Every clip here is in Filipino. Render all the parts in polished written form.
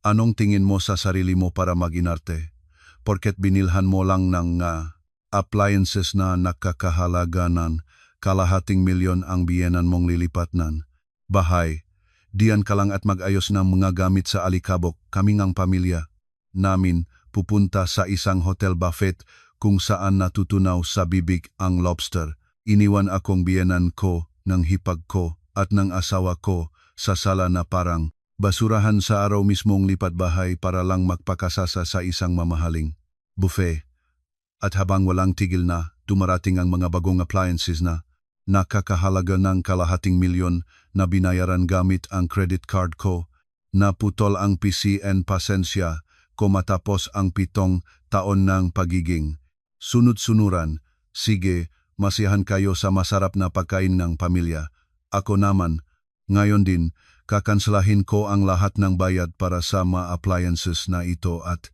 Anong tingin mo sa sarili mo para mag-inarte? Porket binilhan mo lang ng appliances na nakakahalaga ng kalahating milyon ang biyenan mong lilipatnan. Bahay, diyan ka lang at mag-ayos ng mga gamit sa alikabok. Kaming ang pamilya namin pupunta sa isang hotel buffet kung saan natutunaw sa bibig ang lobster. Iniwan akong biyenan ko ng hipag ko at ng asawa ko sa sala na parang basurahan sa araw mismong lipat bahay para lang magpakasasa sa isang mamahaling buffet. At habang walang tigil na, dumarating ang mga bagong appliances na nakakahalaga ng kalahating milyon na binayaran gamit ang credit card ko. Naputol ang PCN pasensya ko matapos ang 7 taon ng pagiging sunod-sunuran. Sige, masiyahan kayo sa masarap na pagkain ng pamilya. Ako naman, ngayon din, kakanslahin ko ang lahat ng bayad para sa mga appliances na ito at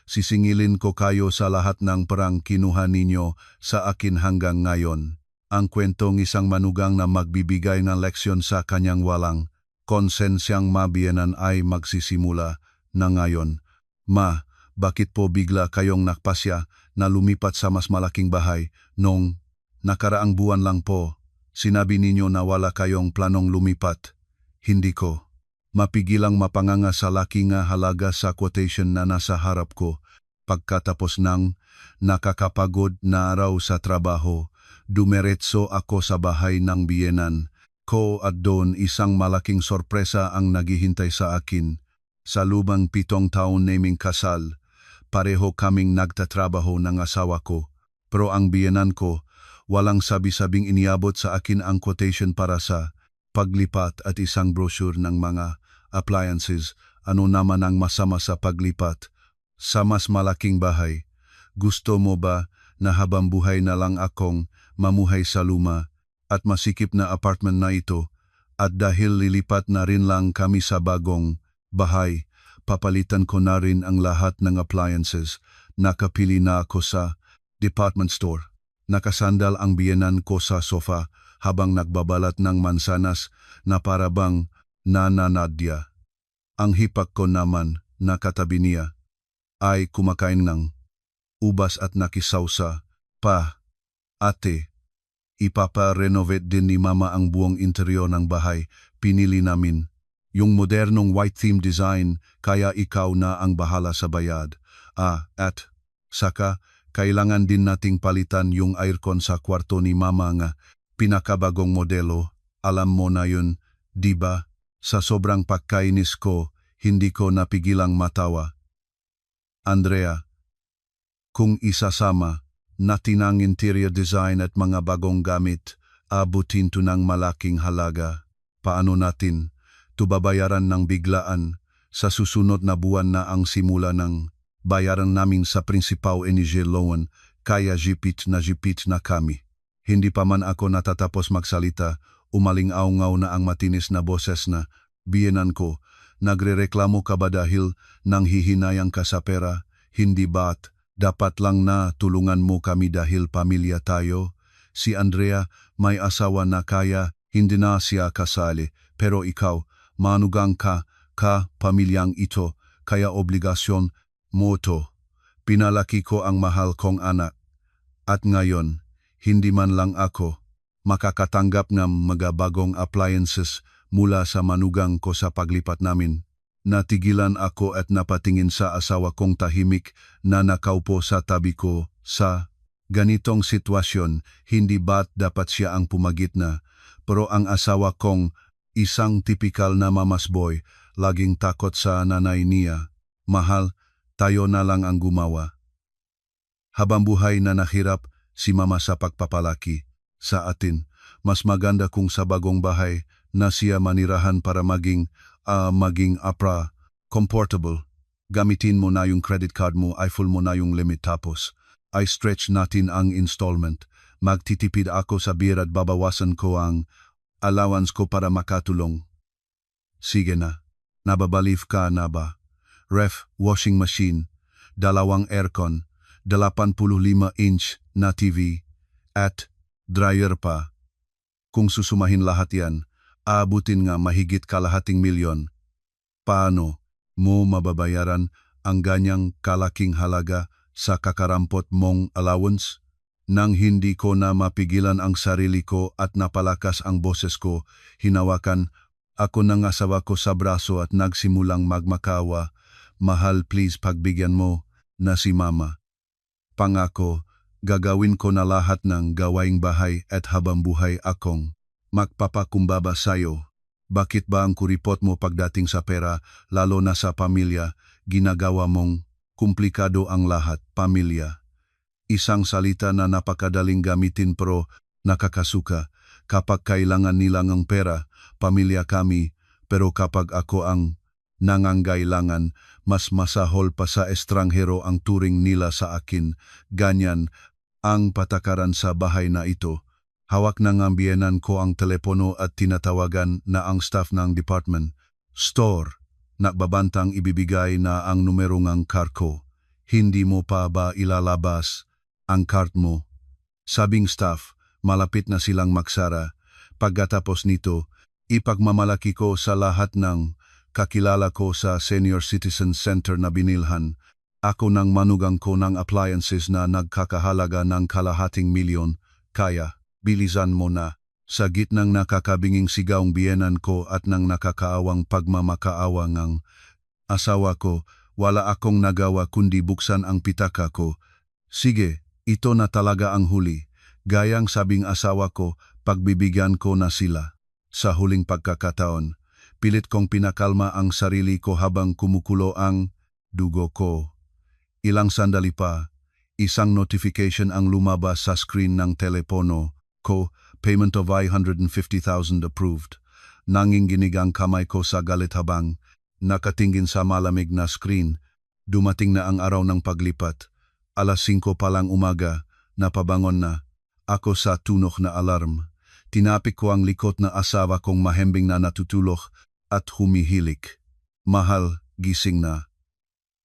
sisingilin ko kayo sa lahat ng perang kinuha ninyo sa akin hanggang ngayon. Ang kwentong isang manugang na magbibigay ng leksyon sa kanyang walang konsensyang mabiyenan ay magsisimula na ngayon. Ma, bakit po bigla kayong nakpasya na lumipat sa mas malaking bahay nung nakaraang buwan lang po? Sinabi ninyo na wala kayong planong lumipat. Hindi ko mapigilang mapanganga sa laki nga halaga sa quotation na nasa harap ko. Pagkatapos ng nakakapagod na araw sa trabaho, dumiretso ako sa bahay ng biyenan ko at doon isang malaking sorpresa ang naghihintay sa akin. Sa lubang 7 taon naming kasal, pareho kaming nagtatrabaho ng asawa ko. Pero ang biyenan ko, walang sabi-sabing iniabot sa akin ang quotation para sa paglipat at isang brochure ng mga appliances. Ano naman ang masama sa paglipat sa mas malaking bahay? Gusto mo ba na habang buhay na lang akong mamuhay sa luma at masikip na apartment na ito? At dahil lilipat na rin lang kami sa bagong bahay, papalitan ko na rin ang lahat ng appliances. Nakapili na ako sa department store. Nakasandal ang biyenan ko sa sofa habang nagbabalat ng mansanas na parabang nananadya. Ang hipak ko naman na katabi niya ay kumakain ng ubas at nakisawsa pa. Ate, ipapa-renovate din ni Mama ang buong interior ng bahay. Pinili namin yung modernong white theme design kaya ikaw na ang bahala sa bayad. At saka kailangan din nating palitan yung aircon sa kwarto ni Mama nga pinakabagong modelo. Alam mo na yun, di ba? Sa sobrang pagkainis ko, hindi ko napigilang matawa. Andrea, kung isasama natin ang interior design at mga bagong gamit, abutin to ng malaking halaga. Paano natin to babayaran ng biglaan? Sa susunod na buwan na ang simula ng bayaran namin sa Principal Energy Loan, kaya jipit na kami. Hindi pa man ako natatapos magsalita, umaling-aungaw na ang matinis na boses na, biyenan ko, nagrereklamo ka ba dahil nang hihinayang ka sa pera? Hindi ba't dapat lang na tulungan mo kami dahil pamilya tayo? Si Andrea may asawa na kaya hindi na siya kasali, pero ikaw, manugang ka pamilyang ito, kaya obligasyon mo to. Pinalaki ko ang mahal kong anak. At ngayon, hindi man lang ako makakatanggap ng mga bagong appliances mula sa manugang ko sa paglipat namin. Natigilan ako at napatingin sa asawa kong tahimik na nakaupo sa tabi ko. Sa ganitong sitwasyon, hindi ba't dapat siya ang pumagitna? Pero ang asawa kong isang tipikal na mama's boy, laging takot sa nanay niya. Mahal, tayo na lang ang gumawa. Habang buhay na nahirap si Mama sa pagpapalaki sa atin, mas maganda kung sa bagong bahay na siya manirahan para maging comfortable. Gamitin mo na yung credit card mo, i-full mo na yung limit tapos ay stretch natin ang installment. Magtitipid ako sa beer at babawasan ko ang allowance ko para makatulong. Sige na, nababalief ka na ba? Ref, washing machine, 2 aircon, 85-inch na TV, at dryer pa. Kung susumahin lahat yan, aabutin nga mahigit kalahating milyon. Paano? mo mababayaran ang ganyang kalaking halaga sa kakarampot mong allowance? Nang hindi ko na mapigilan ang sarili ko at napalakas ang boses ko, hinawakan ako ng asawa ko sa braso at nagsimulang magmakawa. Mahal, please pagbigyan mo na si Mama. Pangako, gagawin ko na lahat ng gawaing bahay at habang buhay akong magpapakumbaba sa'yo. Bakit ba ang kuripot mo pagdating sa pera, lalo na sa pamilya, ginagawa mong komplikado ang lahat, pamilya? Isang salita na napakadaling gamitin pero nakakasuka. Kapag kailangan nila ng pera, pamilya kami, pero kapag ako ang nangangailangan, mas masahol pa sa estranghero ang turing nila sa akin. Ganyan ang patakaran sa bahay na ito. Hawak ng ambiyenan ko ang telepono at tinatawagan na ang staff ng department store. Nagbabantang ibibigay na ang numero ng card ko. Hindi mo pa ba ilalabas ang card mo? Sabing staff, malapit na silang magsara. Pagkatapos nito, ipagmamalaki ko sa lahat ng kakilala ko sa Senior Citizen Center na binilhan. Ako nang manugang ko ng appliances na nagkakahalaga ng kalahating milyon. Kaya, bilisan mo na. Sa gitnang nakakabinging sigaong biyenan ko at ng nakakaawang pagmamakaawa ng asawa ko, wala akong nagawa kundi buksan ang pitaka ko. Sige, ito na talaga ang huli. Gayang sabing asawa ko, pagbibigyan ko na sila. Sa huling pagkakataon, pilit kong pinakalma ang sarili ko habang kumukulo ang dugo ko. Ilang sandali pa, isang notification ang lumabas sa screen ng telepono ko, payment of 150,000 approved. Nanginginig ang kamay ko sa galit habang nakatingin sa malamig na screen. Dumating na ang araw ng paglipat. Alas 5 pa lang umaga, napabangon na ako sa tunog na alarm. Tinapik ko ang likod na asawa kong mahembing na natutulog at humihilik. Mahal, gising na.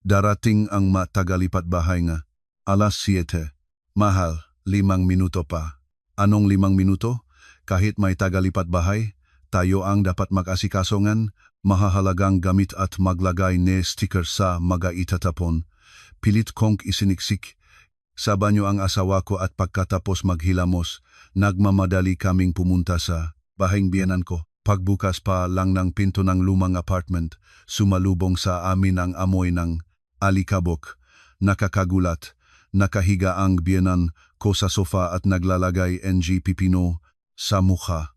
Darating ang matagalipat bahay nga. Alas 7. Mahal, 5 minuto pa. Anong 5 minuto? Kahit may tagalipat bahay, tayo ang dapat mag-asikasongan, mahahalagang gamit at maglagay ne sticker sa mga itatapon. Pilit kong isiniksik sa banyo ang asawa ko at pagkatapos maghilamos, nagmamadali kaming pumunta sa bahayng biyenan ko. Pagbukas pa lang ng pinto ng lumang apartment, sumalubong sa amin ang amoy ng alikabok. Nakakagulat, nakahiga ang biyenan ko sa sofa at naglalagay ng pipino sa mukha.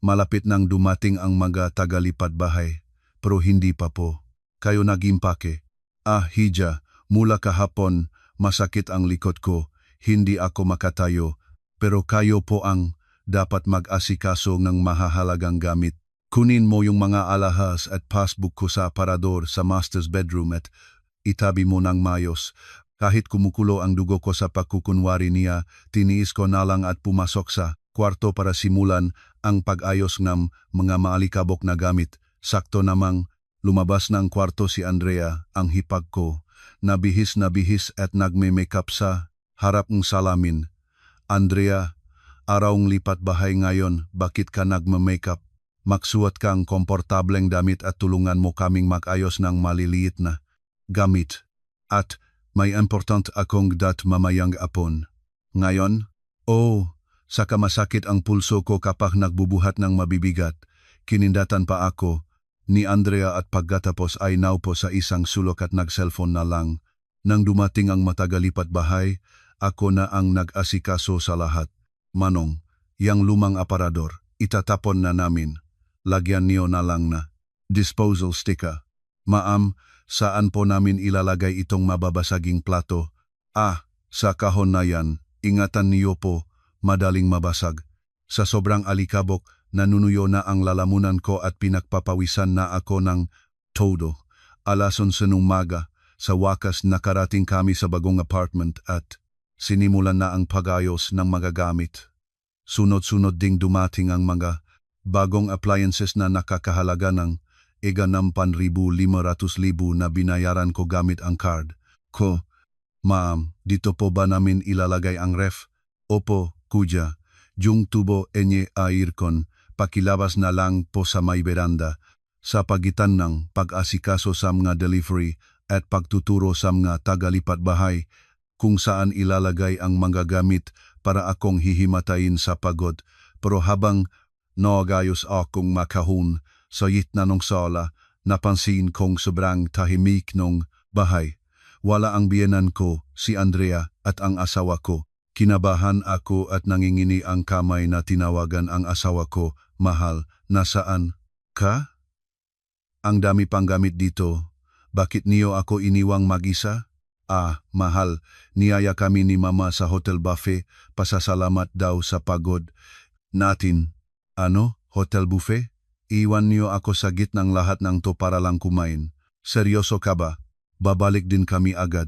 Malapit nang dumating ang mga tagalipat bahay, pero hindi pa po. Kayo nagimpake. Hija, mula kahapon, masakit ang likod ko, hindi ako makatayo, pero kayo po ang dapat mag-asikaso ng mahahalagang gamit. Kunin mo yung mga alahas at passbook ko sa aparador sa master's bedroom at itabi mo ng mayos. Kahit kumukulo ang dugo ko sa pagkukunwari niya, tiniis ko na lang at pumasok sa kwarto para simulan ang pag-ayos ng mga maalikabok na gamit. Sakto namang lumabas ng kwarto si Andrea, ang hipag ko, na bihis at nagme-makeup sa harap ng salamin. Andrea, arawng lipat bahay ngayon, bakit ka nagme-makeup? Magsuot kang komportableng damit at tulungan mo kaming mag-ayos ng maliliit na gamit. At may important akong mamayang apon. Ngayon? Saka masakit ang pulso ko kapag nagbubuhat ng mabibigat. Kinindatan pa ako ni Andrea at pagkatapos ay naupo sa isang sulok at nag-cellphone na lang. Nang dumating ang matagalipat bahay, ako na ang nag-asikaso sa lahat. Manong, yang lumang aparador, itatapon na namin. Lagyan niyo na lang na disposal sticker. Ma'am, saan po namin ilalagay itong mababasaging plato? Sa kahon na yan, ingatan niyo po, madaling mabasag. Sa sobrang alikabok, nanunuyo na ang lalamunan ko at pinagpapawisan na ako ng todo. Alas 11 ng umaga, sa wakas nakarating kami sa bagong apartment at sinimulan na ang pag-ayos ng mga gamit. Sunod-sunod ding dumating ang mga bagong appliances na nakakahalaga ng 5,500,000 na binayaran ko gamit ang card ko. Ma'am, dito po ba namin ilalagay ang ref? Opo, kuya. Yung tubo enye aircon, pakilabas na lang po sa may beranda. sa pagitan ng pag-asikaso sa mga delivery at pagtuturo sa mga tagalipat bahay kung saan ilalagay ang mga gamit para akong hihimatayin sa pagod. Pero habang naagayos akong makahon sa gitna ng sala, napansin kong sobrang tahimik ng bahay. Wala ang biyenan ko, si Andrea at ang asawa ko. Kinabahan ako at nangingini ang kamay na tinawagan ang asawa ko, "Mahal, nasaan ka? Ang dami pang gamit dito. Bakit niyo ako iniwang mag-isa?" Mahal, niyaya kami ni Mama sa hotel buffet, pasasalamat daw sa pagod natin." "Ano? Hotel buffet? Iwan niyo ako sa gitnang lahat ng to para lang kumain. Seryoso ka ba? Babalik din kami agad."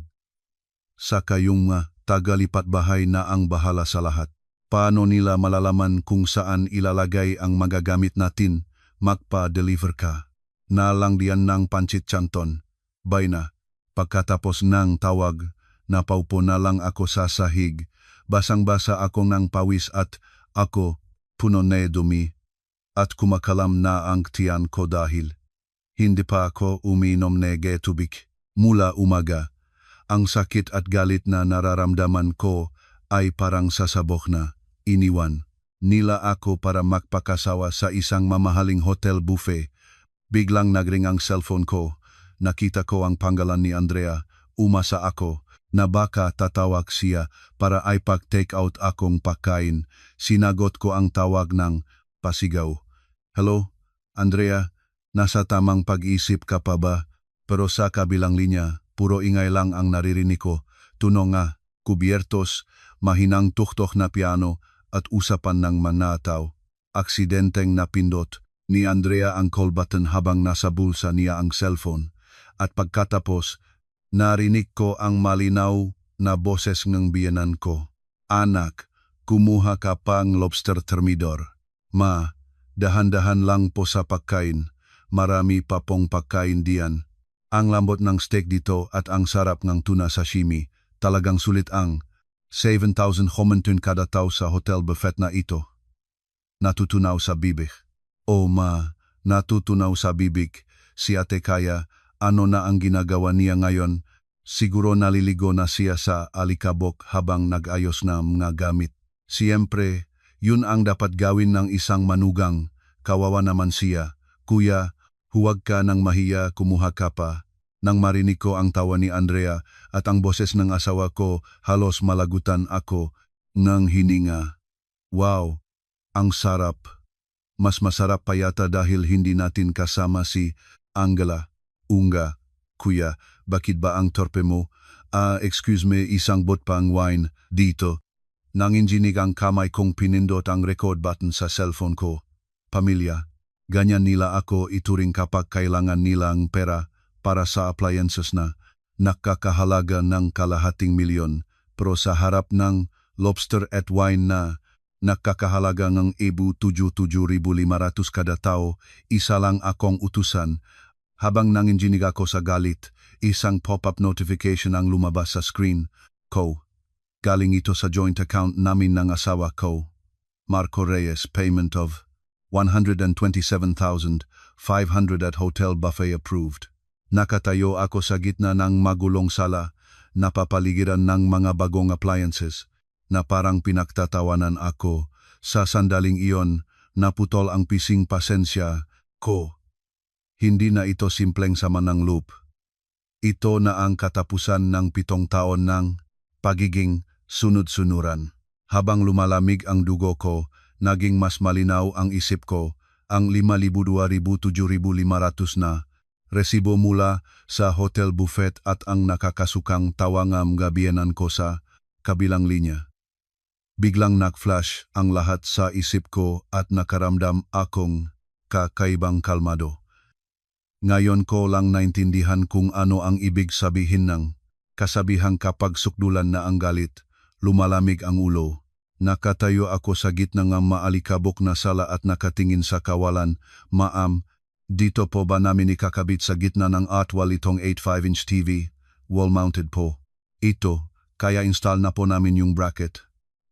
"Saka yung tagalipat bahay na ang bahala sa lahat. Paano nila malalaman kung saan ilalagay ang mga gamit natin? Magpa-deliver ka na lang diyan ng pancit canton." Bay na. Pagkatapos ng tawag, napaupo na lang ako sa sahig. Basang-basa ako ng pawis at ako puno na dumi at kumakalam na ang tiyan ko dahil hindi pa ako uminom ng tubig. Mula umaga, ang sakit at galit na nararamdaman ko ay parang sasabok na. Iniwan nila ako para magpakasawa sa isang mamahaling hotel buffet. Biglang nagring ang cellphone ko. Nakita ko ang pangalan ni Andrea. Umasa ako na baka tatawag siya para ipag-take out akong pagkain. Sinagot ko ang tawag ng pasigaw. "Hello, Andrea, nasa tamang pag-isip ka pa ba?" Pero sa kabilang linya, puro ingay lang ang naririnig ko. Tunog nga, kubiertos, mahinang tuktok na piano at usapan ng manataw. Aksidenteng napindot ni Andrea ang call button habang nasa bulsa niya ang cellphone. At pagkatapos, narinig ko ang malinaw na boses ng biyenan ko. "Anak, kumuha ka pang lobster thermidor. Ma, dahan-dahan lang po sa pagkain. Marami pa pong pagkain diyan. Ang lambot ng steak dito at ang sarap ng tuna sashimi. Talagang sulit ang 7,000 homentun kada tao sa hotel buffet na ito." Natutunaw sa bibig. "Oh ma, natutunaw sa bibig. Si Ate Kaya, ano na ang ginagawa niya ngayon? Siguro naliligo na siya sa alikabok habang nag-ayos ng mga gamit." "Siyempre, yun ang dapat gawin ng isang manugang. Kawawa naman siya. Kuya, huwag ka nang mahiya, kumuha ka pa." Nang marinig ko ang tawa ni Andrea at ang boses ng asawa ko, halos malagutan ako ng hininga. Wow, ang sarap. Mas masarap pa yata dahil hindi natin kasama si Angela. "Unga, kuya, bakit ba ang torpe mo? Excuse me, isang bot pang wine dito." Nanginginig ang kamay kong pinindot ang record button sa cellphone ko. Pamilya, ganyan nila ako ituring kapag kailangan nilang pera para sa appliances na nakakahalaga ng kalahating milyon, pero sa harap ng lobster at wine na nakakahalaga ng 7,500 kada tao, isa lang akong utusan. Habang nanginginig ako sa galit, isang pop-up notification ang lumabas sa screen ko. Galing ito sa joint account namin ng asawa ko. Marco Reyes, payment of 127,500 at hotel buffet approved. Nakatayo ako sa gitna ng magulong sala, napapaligiran ng mga bagong appliances, na parang pinagtatawanan ako. Sa sandaling iyon, naputol ang pising pasensya ko. Hindi na ito simpleng sama ng loop. Ito na ang katapusan ng 7 taon ng pagiging sunod-sunuran. Habang lumalamig ang dugo ko, naging mas malinaw ang isip ko. Ang 5,000, 2,000, 7,500 na resibo mula sa hotel buffet at ang nakakasukang tawangam gabianan ko sa kabilang linya. Biglang nag-flash ang lahat sa isip ko at nakaramdam akong kakaibang kalmado. Ngayon ko lang naintindihan kung ano ang ibig sabihin ng kasabihang kapag sukdulan na ang galit, lumalamig ang ulo. Nakatayo ako sa gitna ng maalikabok na sala at nakatingin sa kawalan. "Ma'am, dito po ba namin ikakabit sa gitna ng atwal itong 85-inch TV? Wall-mounted po. Ito, kaya install na po namin yung bracket."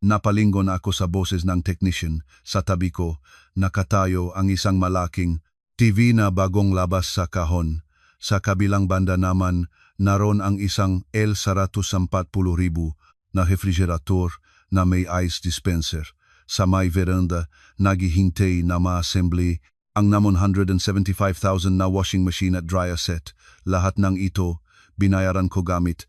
Napalingon ako sa boses ng technician. Sa tabi ko, nakatayo ang isang malaking TV na bagong labas sa kahon. Sa kabilang banda naman, naroon ang isang L140,000 na refrigerator na may ice dispenser. Sa may veranda, naghihintay na ma-assembly ang na 175,000 na washing machine at dryer set. Lahat ng ito, binayaran ko gamit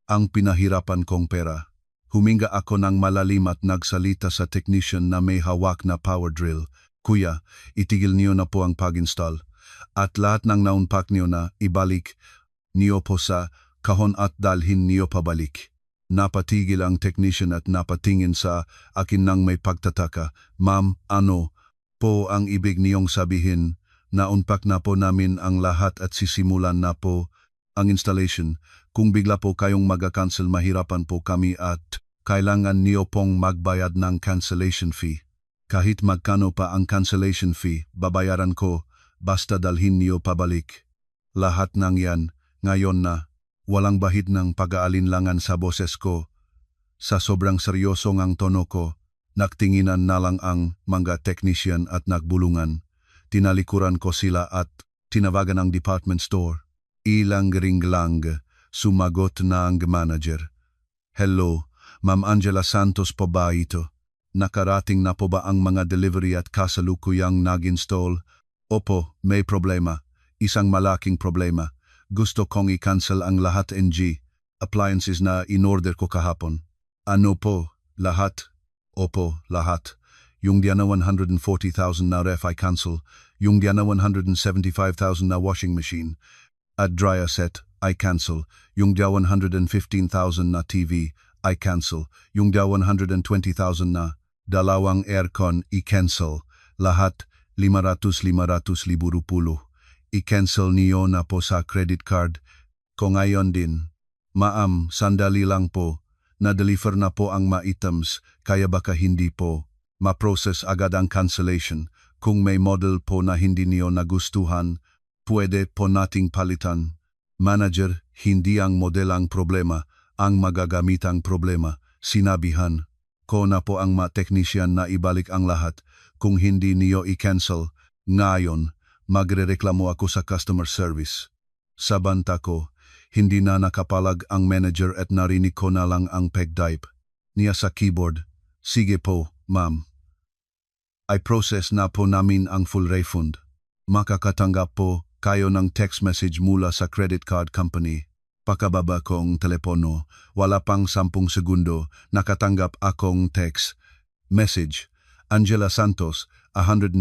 ang pinahirapan kong pera. Huminga ako ng malalim at nagsalita sa technician na may hawak na power drill. Kuya, itigil niyo na po ang pag-install. At lahat ng naunpak niyo na ibalik niyo po sa kahon at dalhin niyo pabalik. Napatigil ang technician at napatingin sa akin nang may pagtataka. Ma'am, ano po ang ibig niyong sabihin? Naunpak na po namin ang lahat at sisimulan na po ang installation. Kung bigla po kayong mag-cancel, mahirapan po kami at kailangan niyo pong magbayad ng cancellation fee. Kahit magkano pa ang cancellation fee, babayaran ko, basta dalhin niyo pabalik. Lahat ng yan, ngayon na, walang bahid ng pag-aalinlangan sa boses ko. Sa sobrang seryosong ang tono ko, nagtinginan na lang ang mga technician at nagbulungan. Tinalikuran ko sila at tinawagan ang department store. Ilang ring lang, sumagot na ang manager. Hello, Ma'am Angela Santos po ba ito? Nakarating na po ba ang mga delivery at kasalukuyang nag-install? Opo, may problema. Isang malaking problema. Gusto kong i-cancel ang lahat ng appliances na in-order ko kahapon. Ano po? Lahat? Opo, lahat. Yung diyan na 140,000 na ref I cancel. Yung diyan na 175,000 na washing machine. At dryer set, I cancel. Yung diyan 115,000 na TV, I cancel. Yung diyan 120,000 na dalawang aircon, i-cancel. Lahat, 500,000 rupulo. I-cancel niyo na po sa credit card ko ngayon din. Ma'am, sandali lang po. Na-deliver na po ang ma-items, kaya baka hindi po ma-process agad ang cancellation. Kung may model po na hindi niyo nagustuhan, pwede po nating palitan. Manager, hindi ang model ang problema, ang magagamitang problema. Sinabihan ko na po ang technician na ibalik ang lahat. Kung hindi niyo i-cancel, ngayon, magrereklamo ako sa customer service. Sa banta ko, hindi na nakapalag ang manager at narinig ko na lang ang pagtype niya sa keyboard. Sige po, ma'am. I process na po namin ang full refund. Makakatanggap po kayo ng text message mula sa credit card company. Pakababa kong telepono, wala pang 10 segundo, nakatanggap akong text message. Angela Santos, 150,000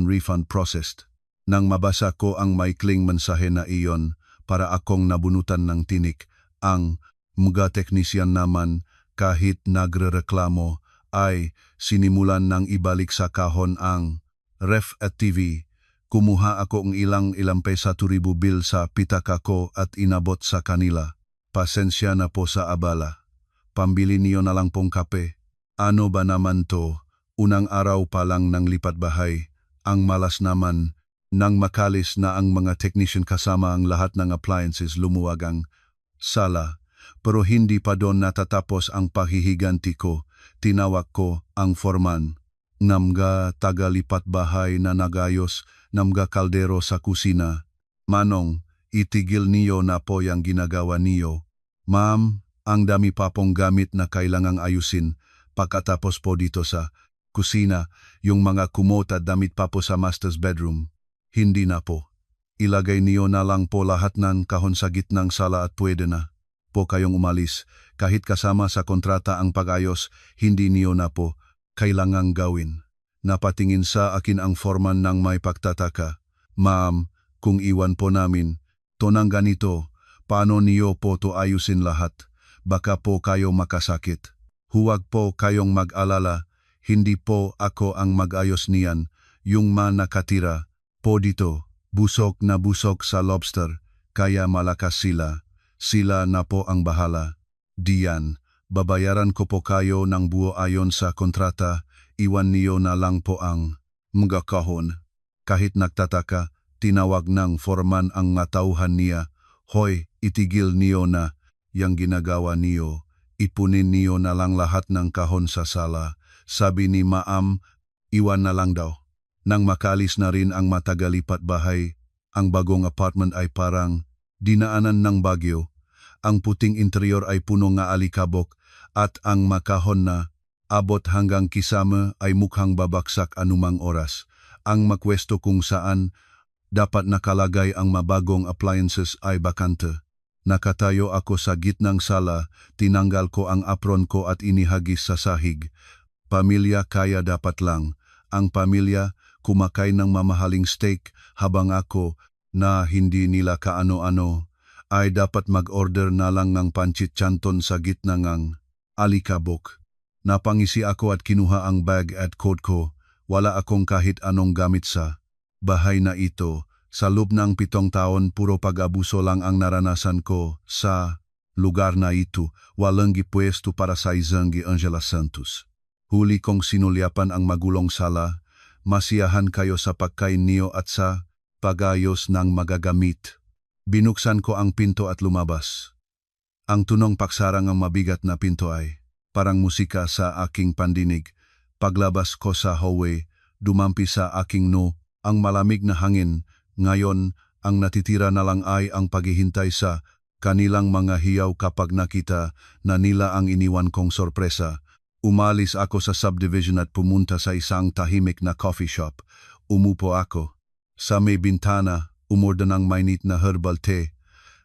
refund processed. Nang mabasa ko ang maikling mensahe na iyon, para akong nabunutan ng tinik, ang mga teknisyan naman kahit nagrereklamo ay sinimulan ng ibalik sa kahon ang ref at TV. Kumuha ako ng ilang pesa 2,000 bill sa pitaka ko at inabot sa kanila. Pasensya na po sa abala. Pambili niyo na lang pong kape. Ano ba naman to? Unang araw pa lang ng lipat bahay. Ang malas naman, nang makalis na ang mga technician kasama ang lahat ng appliances, lumuwag ang sala. Pero hindi pa doon natatapos ang paghihiganti ko. Tinawag ko ang foreman. Namga taga-lipat bahay na nagayos, namga kaldero sa kusina. Manong, itigil niyo na po yung ginagawa niyo. Ma'am, ang dami pa pong gamit na kailangang ayusin. Pagkatapos po dito sa kusina, yung mga kumot at damit pa po sa master's bedroom. Hindi na po. Ilagay niyo na lang po lahat ng kahon sa gitnang sala at pwede na po kayong umalis. Kahit kasama sa kontrata ang pag-ayos, hindi niyo na po kailangang gawin. Napatingin sa akin ang foreman ng may pagtataka. Ma'am, kung iwan po namin, to nang ganito, paano niyo po to ayusin lahat? Baka po kayo makasakit. Huwag po kayong mag-alala, hindi po ako ang mag-ayos niyan. Yung nakatira po dito, busok na busok sa lobster, kaya malakas sila. Sila na po ang bahala. Diyan, babayaran ko po kayo ng buo ayon sa kontrata, iwan niyo na lang po ang mga kahon. Kahit nagtataka, tinawag ng foreman ang natauhan niya. Hoy, itigil niyo na yang ginagawa niyo. Ipunin niyo na lang lahat ng kahon sa sala. Sabi ni Ma'am, iwan na lang daw. Nang makaalis na rin ang matagalipat bahay, ang bagong apartment ay parang dinaanan ng bagyo. Ang puting interior ay puno nga alikabok at ang makahon na abot hanggang kisame ay mukhang babaksak anumang oras. Ang makwesto kung saan dapat nakalagay ang mabagong appliances ay bakante. Nakatayo ako sa gitnang sala, tinanggal ko ang apron ko at inihagis sa sahig. Pamilya kaya dapat lang. Ang pamilya kumakain ng mamahaling steak habang ako na hindi nila kaano-ano ay dapat mag-order na lang ng pancit canton sa gitna ng alikabok. Napangisi ako at kinuha ang bag at coat ko. Wala akong kahit anong gamit sa bahay na ito. Sa loob ng 7 taon, puro pag-abuso lang ang naranasan ko sa lugar na ito. Walang gipwesto para sa isang Angela Santos. Huli kong sinulyapan ang magulong sala. Masiyahan kayo sa pagkain niyo at sa pagayos ng magagamit. Binuksan ko ang pinto at lumabas. Ang tunong paksarang ang mabigat na pinto ay parang musika sa aking pandinig. Paglabas ko sa hallway, dumampi sa aking ang malamig na hangin. Ngayon, ang natitira na lang ay ang paghihintay sa kanilang mga hiyaw kapag nakita na nila ang iniwan kong sorpresa. Umalis ako sa subdivision at pumunta sa isang tahimik na coffee shop. Umupo ako. Sa may bintana, umorder ng mainit na herbal tea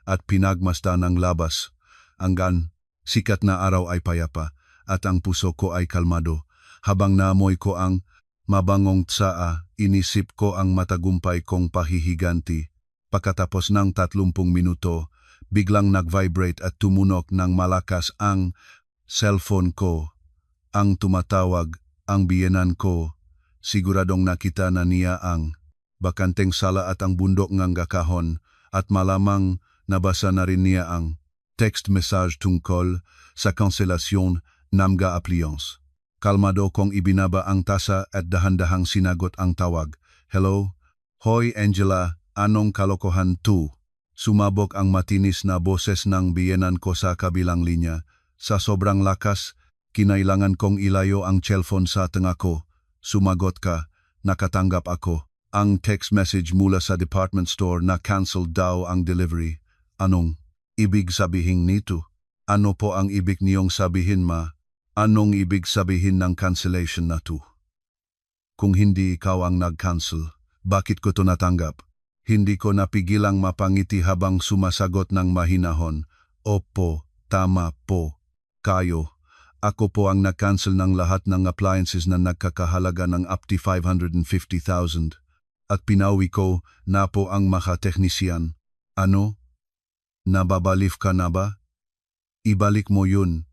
at pinagmasdan ng labas. Hanggang sikat na araw ay payapa at ang puso ko ay kalmado. Habang naamoy ko ang mabangong tsaa, inisip ko ang matagumpay kong pahihiganti. Pagkatapos ng 30 minuto, biglang nag-vibrate at tumunok ng malakas ang cellphone ko. Ang tumatawag, ang biyenan ko. Siguradong nakita na niya ang bakanteng sala at ang bundok ng gakahon at malamang nabasa na rin niya ang text message tungkol sa kanselasyon ng appliance. Kalmado kong ibinaba ang tasa at dahan-dahang sinagot ang tawag. Hello? Hoy Angela, anong kalokohan to? Sumabog ang matinis na boses ng biyenan ko sa kabilang linya. Sa sobrang lakas, kinailangan kong ilayo ang cellphone sa tenga ko. Sumagot ka, nakatanggap ako. Ang text message mula sa department store na cancel daw ang delivery. Anong ibig sabihin nito? Ano po ang ibig niyong sabihin ma? Anong ibig sabihin ng cancellation na to? Kung hindi ikaw ang nag-cancel, bakit ko to natanggap? Hindi ko napigilang mapangiti habang sumasagot ng mahinahon. Opo, tama po. Kayo. Ako po ang nag-cancel ng lahat ng appliances na nagkakahalaga ng up to 550,000. At pinawi ko na po ang mga teknisyan. Ano? Nababalif ka na ba? Ibalik mo yun.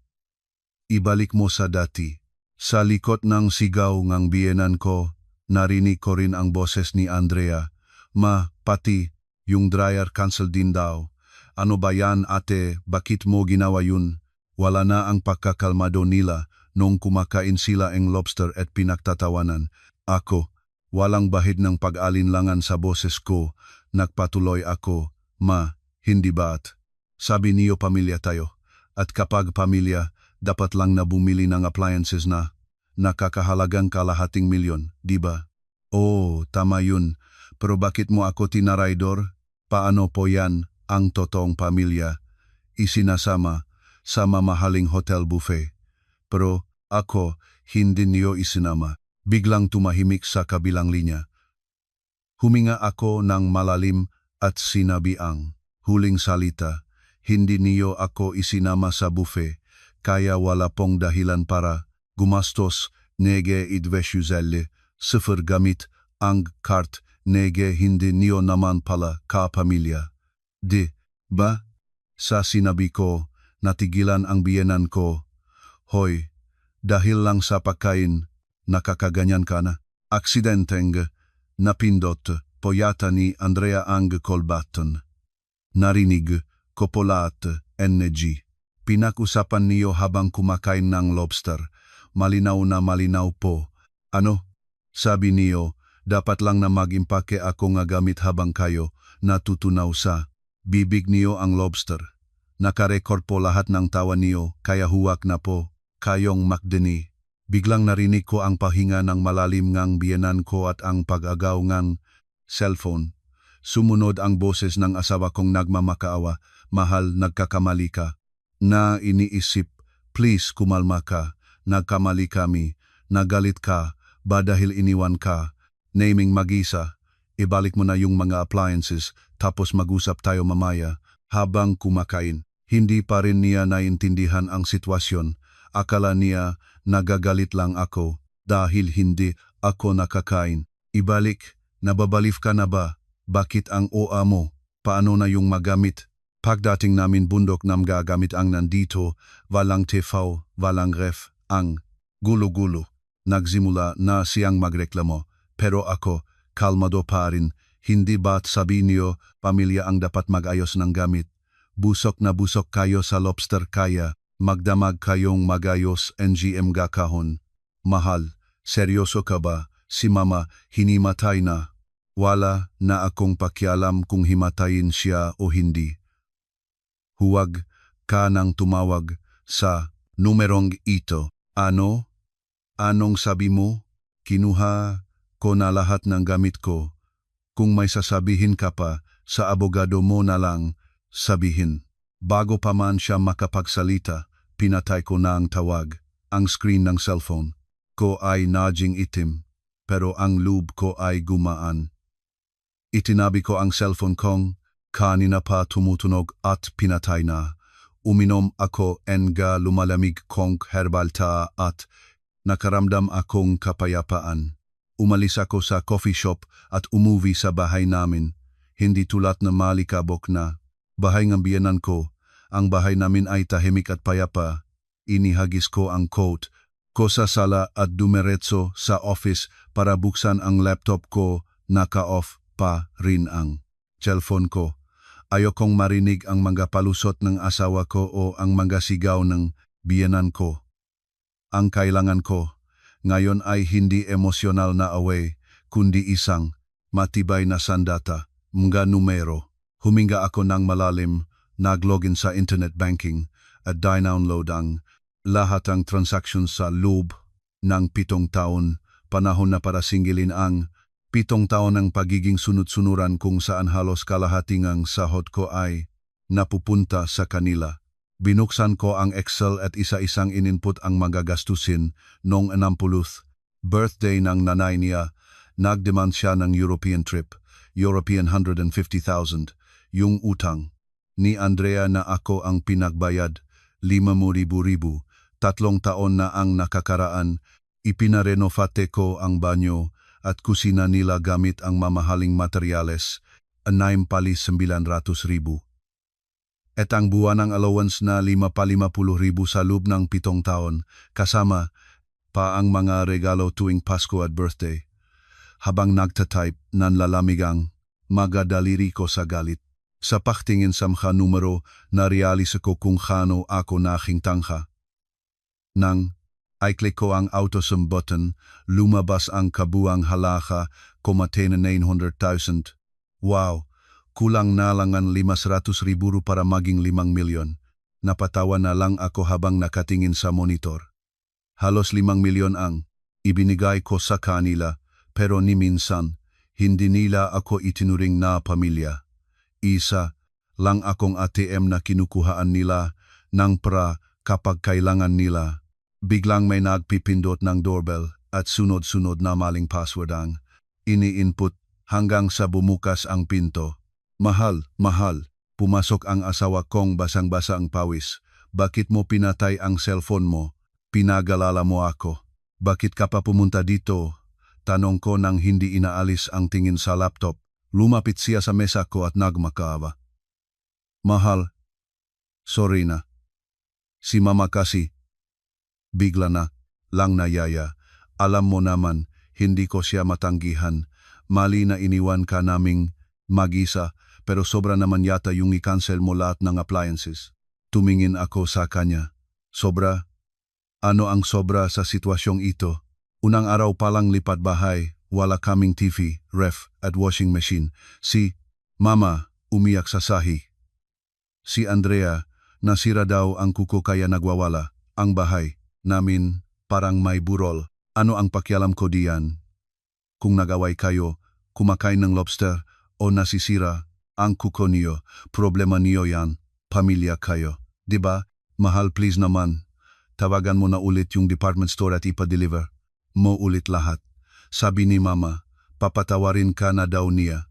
Ibalik mo sa dati. Sa likod ng sigaw ng biyenan ko, narinig ko rin ang boses ni Andrea. Ma, pati, yung dryer cancel din daw. Ano ba yan ate, bakit mo ginawa yun? Wala na ang pagkakalmado nila nung kumakain sila ng lobster at pinagtatawanan. Ako, walang bahid ng pag-alinlangan sa boses ko, nagpatuloy ako. Ma, hindi ba't? Sabi niyo pamilya tayo. At kapag pamilya, dapat lang na bumili ng appliances na nakakahalagang kalahating milyon, di ba? Oo, tama yun. Pero bakit mo ako tinaraydor? Paano po yan ang totoong pamilya? Isinasama sa mamahaling hotel buffet. Pero ako, hindi niyo isinama. Biglang tumahimik sa kabilang linya. Huminga ako ng malalim at sinabi ang huling salita. Hindi niyo ako isinama sa buffet. Kaya wala pong dahilan para gumastos, nege idvesyuzelle, sifir gamit, ang kart, nege hindi niyo naman pala kapamilya. Di, ba? Sa sinabi ko, natigilan ang biyenan ko. Hoy, dahil lang sa pagkain, nakakaganyan ka na. Aksidenteng, napindot, poyata ni Andrea ang kolbaton. Narinig, kopolat, NG. Pinag-usapan niyo habang kumakain ng lobster. Malinaw na malinaw po. Ano? Sabi niyo, dapat lang na mag-impake ako nga gamit habang kayo natutunaw sa bibig niyo ang lobster. Nakarecord po lahat ng tawa niyo, kaya huwak na po kayong makdeni. Biglang narinig ko ang pahinga ng malalim ngang biyenan ko at ang pag-agaw ngang cellphone. Sumunod ang boses ng asawa kong nagmamakaawa, "Mahal, nagkakamali ka." Na iniisip, "Please, kumalma ka. Nagkamali kami. Nagalit ka ba dahil iniwan ka? Naming mag-isa. Ibalik mo na yung mga appliances tapos mag-usap tayo mamaya." Habang kumakain, hindi pa rin niya naintindihan ang sitwasyon. Akala niya nagagalit lang ako dahil hindi ako nakakain. "Ibalik, nababalif ka na ba? Bakit ang OA mo? Paano na yung magamit?" Pagdating namin bundok nam gagamit ang nandito, walang TV, walang ref, ang gulo-gulo. Nagsimula na siyang magreklamo, pero ako, kalmado pa rin. "Hindi ba't sabi niyo, pamilya ang dapat mag-ayos ng gamit? Busok na busok kayo sa lobster kaya, magdamag kayong magayos NGM gakahon." "Mahal, seryoso ka ba? Si mama hinimatay na." "Wala na akong pakialam kung himatayin siya o hindi. Huwag ka nang tumawag sa numerong ito." "Ano? Anong sabi mo? Kinuha ko na lahat ng gamit ko. Kung may sasabihin ka pa, sa abogado mo na lang sabihin." Bago pa man siya makapagsalita, pinatay ko na ang tawag. Ang screen ng cellphone ko ay naging itim, pero ang loob ko ay gumaan. Itinabi ko ang cellphone kong kanina pa tumutunog at pinatay na. Uminom ako nga lumalamig kong herbal tea at nakaramdam akong kapayapaan. Umalis ako sa coffee shop at umuwi sa bahay namin. Hindi tulad na malikabok na bahay ng biyenan ko. Ang bahay namin ay tahimik at payapa. Inihagis ko ang coat ko sa sala at dumiretso sa office para buksan ang laptop ko. Naka-off pa rin ang cellphone ko. Ayokong marinig ang mga palusot ng asawa ko o ang mga sigaw ng biyenan ko. Ang kailangan ko ngayon ay hindi emosyonal na away, kundi isang matibay na sandata, mga numero. Huminga ako ng malalim, naglogin sa internet banking at download ang lahat ng transactions sa loob ng 7 taon. Panahon na para singilin ang 7 taon ng pagiging sunod-sunuran kung saan halos kalahati ng sahod ko ay napupunta sa kanila. Binuksan ko ang Excel at isa-isang ininput ang mga gastusin. Noong 60th birthday ng nanay niya, nagdemand siya ng European trip, European 150,000. Yung utang ni Andrea na ako ang pinagbayad, 5,000. 3 taon na ang nakakaraan, ipinarenovate ko ang banyo at kusina nila gamit ang mamahaling materyales, 9,900,000. At ang buwanang allowance na 5,50,000 sa loob ng 7 taon, kasama pa ang mga regalo tuwing Pasko at birthday. Habang nagtatype, nanlalamig ang mga daliri ko sa galit. Sa pagtingin sa mga numero, narealis ko kung kano ako naking tangka. Nang i-click ko ang auto-sum button, lumabas ang kabuang halaga, 900,000. Wow! Kulang na lang ang 500,000 para maging 5 milyon. Napatawa na lang ako habang nakatingin sa monitor. Halos 5 milyon ang ibinigay ko sa kanila, pero ni minsan, hindi nila ako itinuring na pamilya. Isa lang akong ATM na kinukuhaan nila ng pera kapag kailangan nila. Biglang may nagpipindot ng doorbell at sunod-sunod na maling password ang ini-input hanggang sa bumukas ang pinto. Mahal, pumasok ang asawa kong basang-basa ang pawis. "Bakit mo pinatay ang cellphone mo? Pinagalala mo ako. Bakit ka pa pumunta dito?" Tanong ko nang hindi inaalis ang tingin sa laptop. Lumapit siya sa mesa ko at nagmakaawa. "Mahal, sorry na. Si mama kasi." Bigla na lang nayaya. "Alam mo naman, hindi ko siya matanggihan. Mali na iniwan ka naming mag-isa, pero sobra naman yata yung i-cancel mo lahat ng appliances." Tumingin ako sa kanya. "Sobra? Ano ang sobra sa sitwasyong ito? Unang araw palang lipat bahay, wala kaming TV, ref at washing machine. Si mama umiyak sa sahi. Si Andrea, nasira daw ang kuko kaya nagwawala. Ang bahay namin parang may burol. Ano ang pakialam ko diyan? Kung nagaway kayo, kumakain ng lobster o nasisira ang kuko niyo, problema niyo yan, pamilya kayo. Diba? Mahal, please naman. Tawagan mo na ulit yung department store at ipa-deliver mo ulit lahat. Sabi ni Mama, papatawarin ka na daw niya.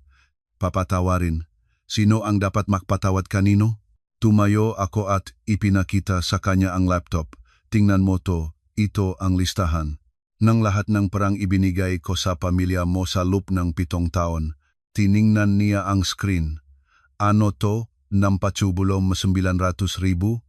Papatawarin. Sino ang dapat magpatawad kanino? Tumayo ako at ipinakita sa kanya ang laptop. Tingnan mo to, ito ang listahan. Nang lahat ng perang ibinigay ko sa pamilya mo sa loob ng 7 taon, tiningnan niya ang screen. Ano to? Nampatubulong 900,000?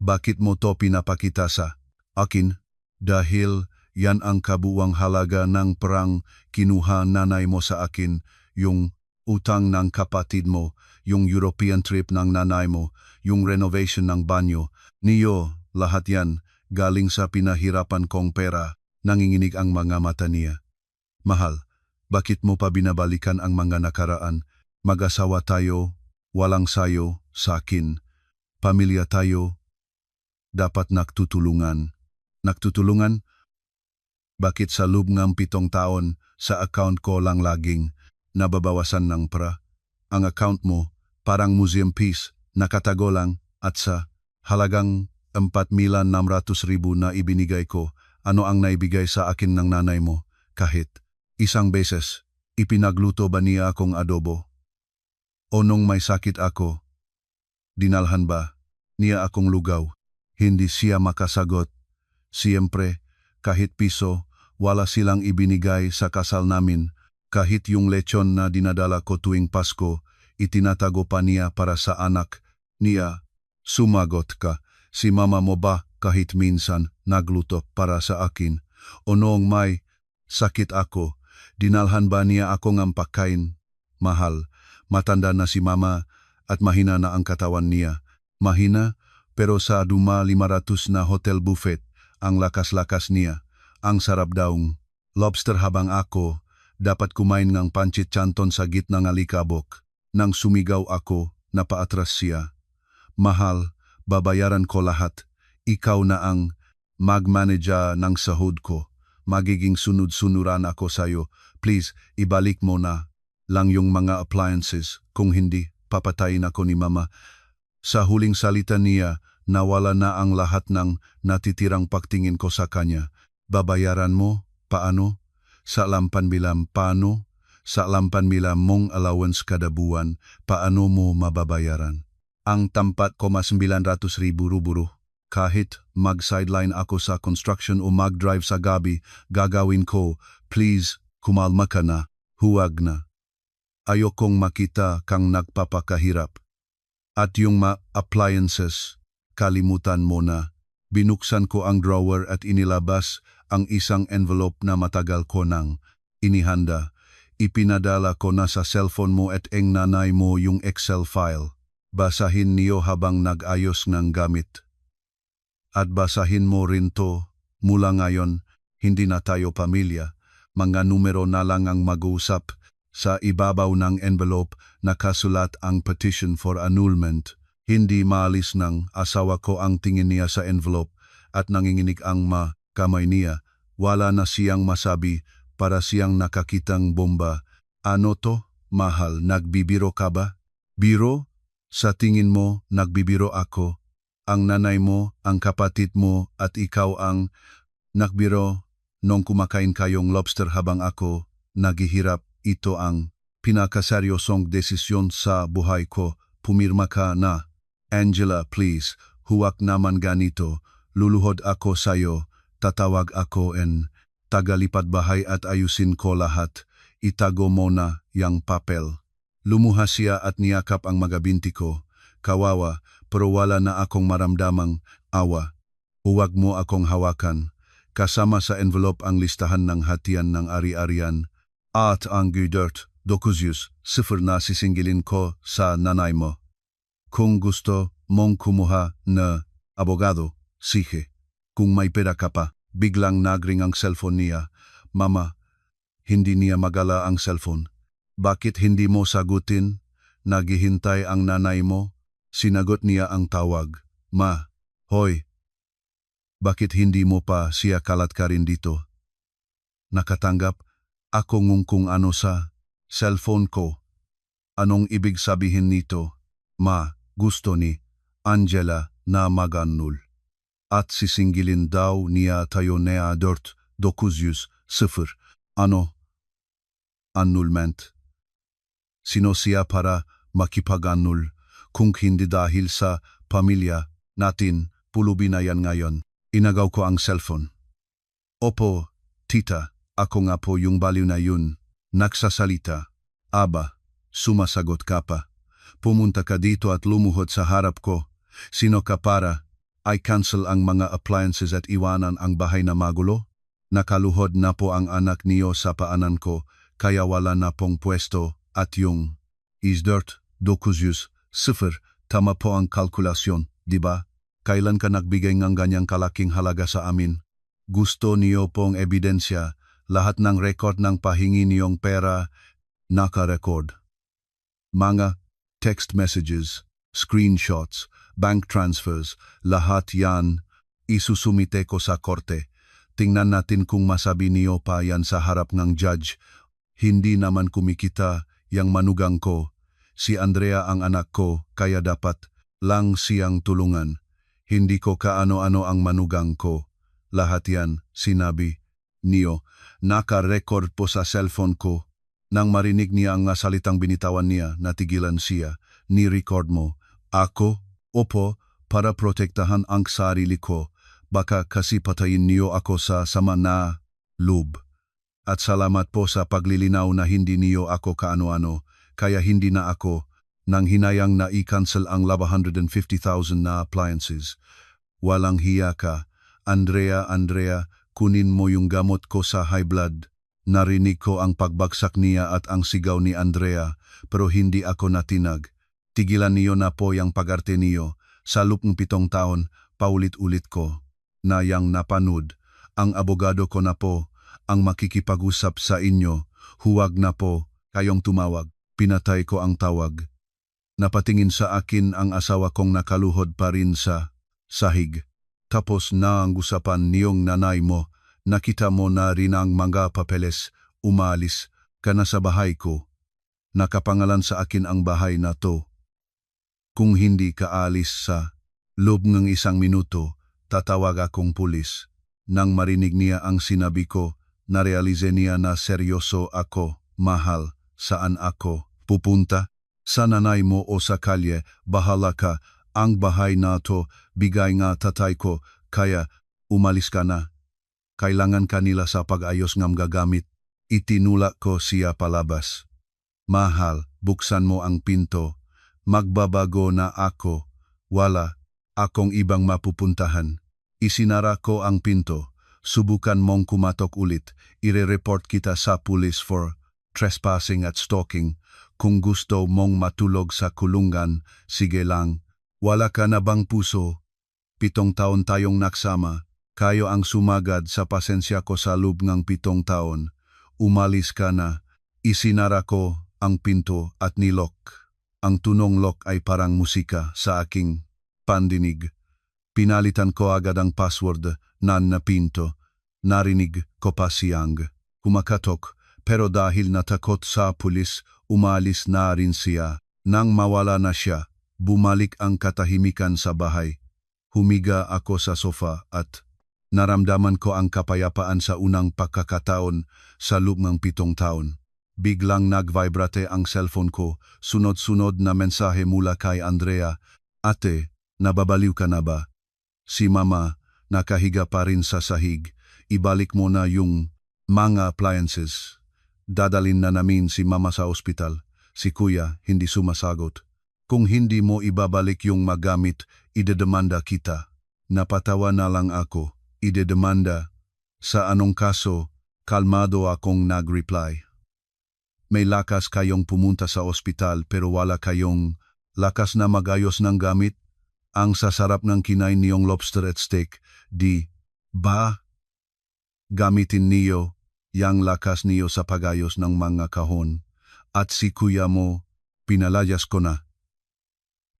Bakit mo to pinapakita sa akin? Dahil yan ang kabuwang halaga ng perang kinuha nanay mo sa akin, yung utang ng kapatid mo, yung European trip ng nanay mo, yung renovation ng banyo. Niyo, lahat yan, galing sa pinahirapan kong pera, nanginginig ang mga mata niya. Mahal, bakit mo pa binabalikan ang mga nakaraan? Mag-asawa tayo, walang sayo, sa akin. Pamilya tayo, dapat nagtutulungan. Nagtutulungan? Bakit sa loob ng 7 taon, sa account ko lang laging nababawasan ng pera? Ang account mo, parang museum piece, nakatago lang, at sa halagang 4,600,000 na ibinigay ko, ano ang naibigay sa akin ng nanay mo? Kahit isang beses, ipinagluto ba niya akong adobo? O nung may sakit ako, dinalhan ba niya akong lugaw? Hindi siya makasagot. Siyempre, kahit piso, wala silang ibinigay sa kasal namin. Kahit yung lechon na dinadala ko tuwing Pasko, itinatago pa niya para sa anak niya. Sumagot ka, si mama mo ba kahit minsan nagluto para sa akin? O noong may sakit ako, dinalhan ba niya akong ang pagkain? Mahal, matanda na si mama at mahina na ang katawan niya. Mahina, pero sa 500 na hotel buffet, ang lakas-lakas niya. Ang sarap daong lobster habang ako, dapat kumain ng pancit canton sa gitna ng alikabok. Nang sumigaw ako, napaatras siya. Mahal, babayaran ko lahat. Ikaw na ang mag-manager ng sahod ko. Magiging sunod-sunuran ako sa'yo. Please, ibalik mo na lang yung mga appliances. Kung hindi, papatayin ako ni Mama. Sa huling salita niya, nawala na ang lahat ng natitirang pagtingin ko sa kanya. Babayaran mo? Paano? Sa 8,000 paano? Sa 8,000 mong allowance kada buwan, paano mo mababayaran? Ang tampat ko mas 900,000 ruburu. Kahit mag-sideline ako sa construction o mag-drive sa gabi, gagawin ko. Please, kumalma ka na. Huwag na. Ayokong makita kang nagpapakahirap. At yung appliances, kalimutan mo na. Binuksan ko ang drawer at inilabas ang isang envelope na matagal ko nang inihanda. Ipinadala ko na sa cellphone mo at ang nanay mo yung Excel file. Basahin niyo habang nag-ayos ng gamit. At basahin mo rin to, mula ngayon, hindi na tayo pamilya. Mga numero na lang ang mag-uusap. Sa ibabaw ng envelope, nakasulat ang petition for annulment. Hindi maalis ng asawa ko ang tingin niya sa envelope at nanginginig ang kamay niya. Wala na siyang masabi para siyang nakakitang bomba. Ano to? Mahal, nagbibiro ka ba? Biro? Sa tingin mo, nagbibiro ako. Ang nanay mo, ang kapatid mo at ikaw ang nagbiro nung kumakain kayong lobster habang ako naghihirap. Ito ang pinakaseryosong desisyon sa buhay ko. Pumirma ka na. Angela, please, huwag naman ganito. Luluhod ako sa'yo. Tatawag ako tagalipad bahay at ayusin ko lahat. Itago mo na yang papel. Lumuha siya at niyakap ang mga binti ko. Kawawa, pero wala na akong maramdamang awa. Huwag mo akong hawakan. Kasama sa envelope ang listahan ng hatian ng ari-arian. At ang dirt, dokusyus, 0 na sisingilin ko sa nanay mo. Kung gusto mong kumuha na abogado, sige. Kung may pera ka pa, biglang nagring ang cellphone niya. Mama, hindi niya magala ang cellphone. Bakit hindi mo sagutin? Naghihintay ang nanay mo. Sinagot niya ang tawag. Ma, hoy. Bakit hindi mo pa siya kalat ka rin dito? Nakatanggap ako ngung kung ano sa cellphone ko. Anong ibig sabihin nito? Ma, gusto ni Angela na maganul. At sisingilin daw niya tayo nea dört 900. Ano? Annulment. Sino siya para makipag-annul kung hindi dahil sa pamilya natin pulubi na yan ngayon? Inagaw ko ang cellphone. Opo, tita, ako nga po yung baliw na yun. Nagsasalita. Aba, sumasagot ka pa. Pumunta ka dito at lumuhod sa harap ko. Sino ka para? I cancel ang mga appliances at iwanan ang bahay na magulo? Nakaluhod na po ang anak niyo sa paanan ko, kaya wala na pong pwesto at yung is-dirt, 900, tama po ang kalkulasyon, di ba? Kailan ka nagbigay ng ganyang kalaking halaga sa amin? Gusto niyo pong ebidensya, lahat ng record ng pahingi niyong pera, naka-record. Mga text messages, screenshots, bank transfers, lahat yan, isusumite ko sa korte. Tingnan natin kung masabi niyo pa yan sa harap ng judge. Hindi naman kumikita yang manugang ko. Si Andrea ang anak ko, kaya dapat lang siyang tulungan. Hindi ko kaano-ano ang manugang ko. Lahat yan, sinabi niyo. Naka-record po sa cellphone ko. Nang marinig niya ang salitang binitawan niya, natigilan siya. Ni-record mo. Ako? Opo, para protektahan ang sarili ko. Baka kasi patayin niyo ako sa sama na loob. At salamat po sa paglilinaw na hindi niyo ako kaano-ano, kaya hindi na ako nang hinayang na i-cancel ang 150,000 na appliances. Walang hiya ka. Andrea, kunin mo yung gamot ko sa high blood. Narinig ko ang pagbagsak niya at ang sigaw ni Andrea, pero hindi ako natinag. Tigilan niyo na po yung pagarte niyo. Sa loob ng 7 taon, paulit-ulit ko na yang napanood. Ang abogado ko na po ang makikipag-usap sa inyo. Huwag na po kayong tumawag. Pinatay ko ang tawag. Napatingin sa akin ang asawa kong nakaluhod pa rin sa sahig. Tapos na ang usapan niyong nanay mo. Nakita mo na rin ang mga papeles. Umalis ka na sa bahay ko. Nakapangalan sa akin ang bahay na to. Kung hindi ka alis sa loob ng 1 minuto, tatawag akong pulis. Nang marinig niya ang sinabi ko, narealize niya na seryoso ako. Mahal, saan ako pupunta? Sa nanay mo o sa kalye, bahala ka. Ang bahay na to, bigay nga tatay ko, kaya umalis ka na. Kailangan kanila sa pag-ayos ng gagamit. Itinulak ko siya palabas. Mahal, buksan mo ang pinto. Magbabago na ako. Wala akong ibang mapupuntahan. Isinara ko ang pinto. Subukan mong kumatok ulit. Ire-report kita sa police for trespassing at stalking. Kung gusto mong matulog sa kulungan, sige lang. Wala ka na bang puso? 7 taon tayong naksama. Kayo ang sumagad sa pasensya ko sa loob ng 7 taon. Umalis ka na. Isinara ko ang pinto at nilok. Ang tunong lock ay parang musika sa aking pandinig. Pinalitan ko agad ang password na pinto. Narinig ko pa siyang kumakatok, pero dahil natakot sa pulis, umalis na rin siya. Nang mawala na siya, bumalik ang katahimikan sa bahay. Humiga ako sa sofa at naramdaman ko ang kapayapaan sa unang pagkakataon sa loob ng 7 taon. Biglang nag-vibrate ang cellphone ko, sunod-sunod na mensahe mula kay Andrea. Ate, nababaliw ka na ba? Si Mama, nakahiga pa rin sa sahig. Ibalik mo na yung mga appliances. Dadalin na namin si Mama sa ospital. Si Kuya hindi sumasagot. Kung hindi mo ibabalik yung magamit, idedemanda kita. Napatawa na lang ako. Idedemanda. Sa anong kaso? Kalmado akong nag-reply. May lakas kayong pumunta sa ospital pero wala kayong lakas na magayos ng gamit. Ang sasarap ng kinain niyong lobster at steak, di ba? Gamitin niyo yang lakas niyo sa pagayos ng mga kahon. At si kuya mo, pinalayas ko na.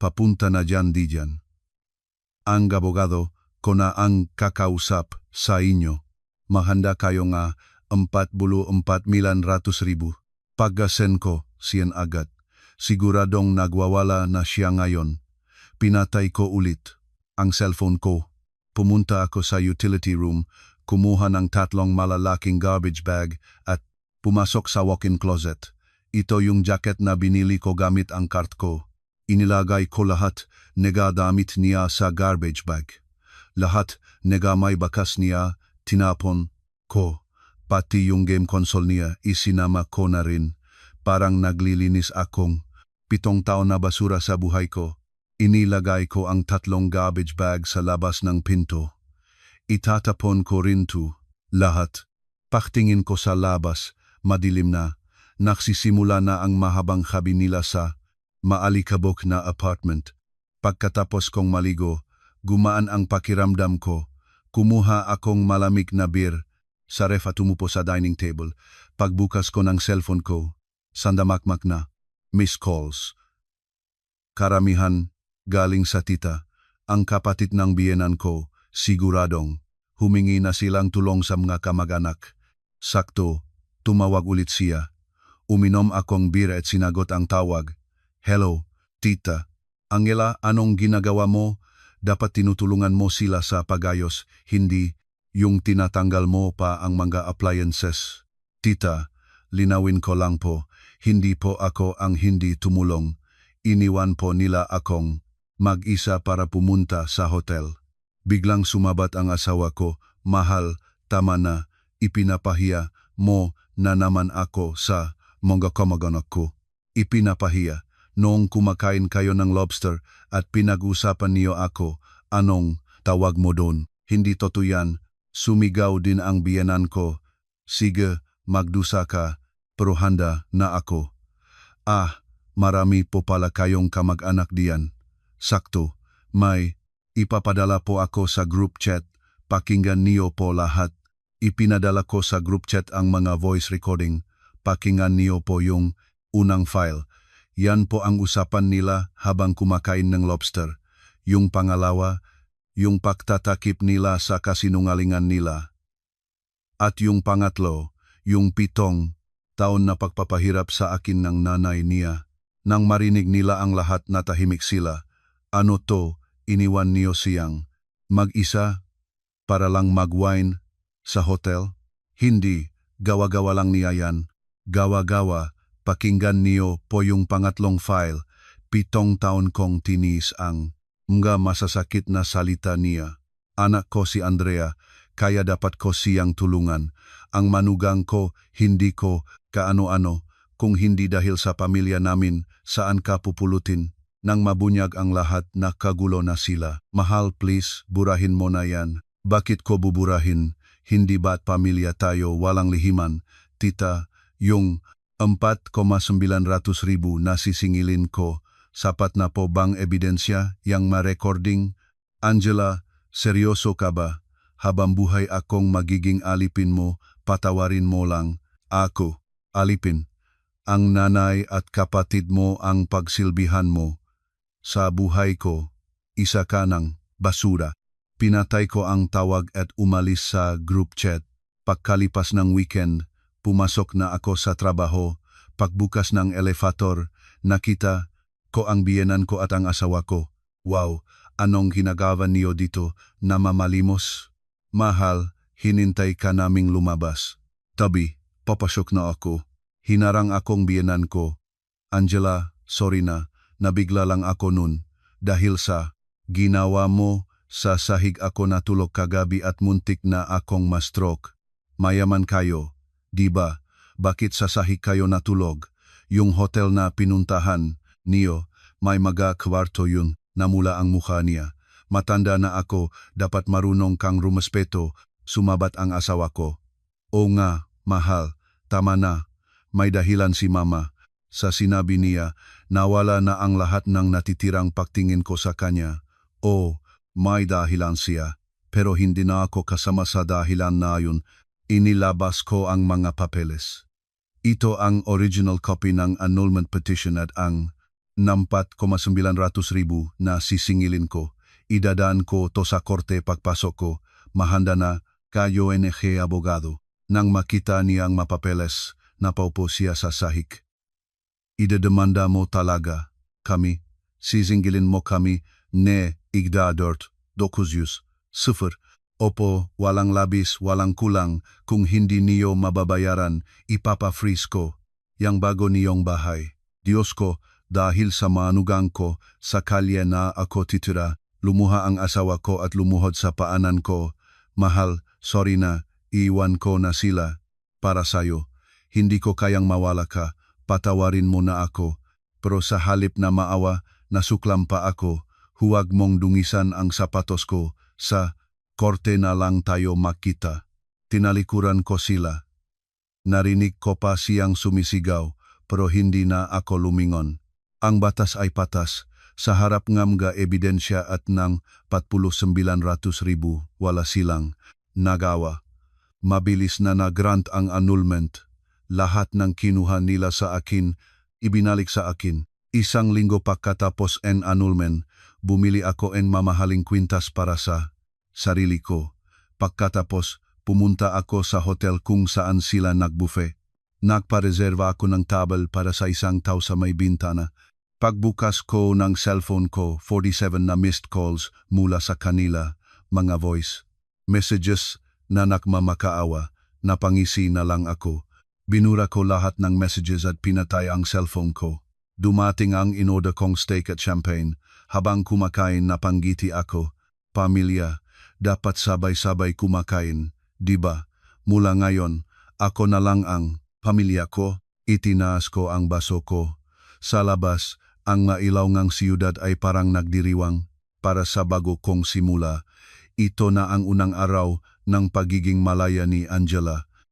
Papunta na dyan di dyan. Ang abogado, ko na ang kakausap sa inyo. Mahanda kayo nga 44,900,000. Paggasen ko siyan agad. Siguradong nagwawala na siya ngayon. Pinatay ko ulit ang cellphone ko. Pumunta ako sa utility room, kumuha ng 3 malalaking garbage bag at pumasok sa walk-in closet. Ito yung jacket na binili ko gamit ang card ko. Inilagay ko lahat negadamit niya sa garbage bag. Lahat nega may bakas niya, tinapon ko. Pati yung game console niya isinama ko na rin. Parang naglilinis akong 7 taon na basura sa buhay ko. Inilagay ko ang 3 garbage bag sa labas ng pinto. Itatapon ko rin to lahat. Paktingin ko sa labas, madilim na. Nagsisimula na ang mahabang gabi nila sa maalikabok na apartment. Pagkatapos kong maligo, gumaan ang pakiramdam ko. Kumuha akong malamig na beer sa ref at umupo sa dining table. Pagbukas ko ng cellphone ko, sandamakmak na missed calls. Karamihan galing sa tita, ang kapatid ng biyenan ko, siguradong humingi na silang tulong sa mga kamag-anak. Sakto, tumawag ulit siya. Uminom akong beer at sinagot ang tawag. Hello, tita. Angela, anong ginagawa mo? Dapat tinutulungan mo sila sa pagayos, hindi yung tinatanggal mo pa ang mga appliances. Tita, linawin ko lang po, hindi po ako ang hindi tumulong. Iniwan po nila akong mag-isa para pumunta sa hotel. Biglang sumabat ang asawa ko, mahal, tama na, ipinapahiya mo na naman ako sa mga kamag-anak ko. Ipinapahiya, noong kumakain kayo ng lobster at pinag-usapan niyo ako, anong tawag mo doon? Hindi totoo yan, sumigaw din ang biyenan ko. Sige, magdusa ka, pero handa na ako. Marami po pala kayong kamag-anak diyan. Sakto, may ipapadala po ako sa group chat, pakinggan niyo po lahat. Ipinadala ko sa group chat ang mga voice recording, pakinggan niyo po yung unang file. Yan po ang usapan nila habang kumakain ng lobster. Yung pangalawa, yung pagtatakip nila sa kasinungalingan nila. At yung pangatlo, yung 7 taon na pagpapahirap sa akin ng nanay niya. Nang marinig nila ang lahat, natahimik sila. Ano to, iniwan niyo siyang mag-isa para lang mag-wine sa hotel? Hindi, gawa-gawa lang niya yan. Gawa-gawa, pakinggan niyo po yung pangatlong file. 7 taon kong tinis ang mga masasakit na salita niya. Anak ko si Andrea, kaya dapat ko siyang tulungan. Ang manugang ko, hindi ko kaano-ano, kung hindi dahil sa pamilya namin, saan ka pupulutin? Nang mabunyag ang lahat, nakagulo na sila. Mahal, please, burahin mo na yan. Bakit ko buburahin? Hindi ba't pamilya tayo walang lihiman? Tita, yung 4,900,000 na sisingilin ko, sapat na po bang ebidensya yang ma-recording? Angela, seryoso ka ba? Habang buhay akong magiging alipin mo, patawarin mo lang. Ako, alipin. Ang nanay at kapatid mo ang pagsilbihan mo. Sa buhay ko, isa ka ng basura. Pinatay ko ang tawag at umalis sa group chat. Pagkalipas ng weekend, pumasok na ako sa trabaho. Pagbukas ng elevator, nakita ko ang biyenan ko at ang asawa ko. Wow, anong ginagawa niyo dito na mamalimos? Mahal, hinintay ka naming lumabas. Tabi, papasok na ako. Hinarang akong biyenan ko. Angela, sorry na, nabigla lang ako nun. Dahil sa ginawa mo, sa sahig ako natulog kagabi at muntik na akong ma-stroke. Mayaman kayo, di ba? Bakit sa sahig kayo natulog? Yung hotel na pinuntahan niyo, may mga kwarto yun, namula ang mukha niya. Matanda na ako, dapat marunong kang rumaspeto, sumabat ang asawa ko. O nga, mahal, tama na. May dahilan si mama. Sa sinabi niya, nawala na ang lahat ng natitirang pagtingin ko sa kanya. May dahilan siya. Pero hindi na ako kasama sa dahilan na yun. Inilabas ko ang mga papeles. Ito ang original copy ng annulment petition at ang 4,900,000 na sisingilin ko. Idadaan ko to sa korte pagpasok ko, mahanda na kayo NG abogado. Nang makita niyang mapapeles, napaupo siya sa sahig. Idedemanda mo talaga kami, sisinggilin mo kami, ne igdadort, dokusyus, suffer. Opo, walang labis, walang kulang, kung hindi niyo mababayaran, ipapa-freeze ko, yang bago niyong bahay. Diyos ko, dahil sa manugang ko, sa kalye na ako titira, lumuha ang asawa ko at lumuhod sa paanan ko. Mahal, sorry na, iwan ko na sila. Para sayo, hindi ko kayang mawala ka, patawarin mo na ako. Pero sa halip na maawa, nasuklam pa ako, huwag mong dungisan ang sapatos ko, sa korte na lang tayo makita. Tinalikuran ko sila. Narinig ko pa siyang sumisigaw, pero hindi na ako lumingon. Ang batas ay patas, sa harap ng mga ebidensya at ng 49,000,000 wala silang nagawa. Mabilis na na-grant ang annulment. Lahat ng kinuha nila sa akin, ibinalik sa akin. Isang linggo pagkatapos en annulment, bumili ako en mamahaling kwintas para sa sarili ko. Pagkatapos, pumunta ako sa hotel kung saan sila nagbuffet. Nagpareserva ako ng table para sa isang tao sa may bintana. Pagbukas ko ng cellphone ko, 47 na missed calls mula sa kanila, mga voice messages na nakmamakaawa, napangisi na lang ako. Binura ko lahat ng messages at pinatay ang cellphone ko. Dumating ang inorder kong steak at champagne. Habang kumakain napanggiti ako, pamilya, dapat sabay-sabay kumakain, diba? Mula ngayon, ako na lang ang pamilya ko. Itinaas ko ang baso ko. Sa labas, ang mailaw ngang siyudad ay parang nagdiriwang. Para sa bago kong simula, ito na ang unang araw ng pagiging malaya ni Angela.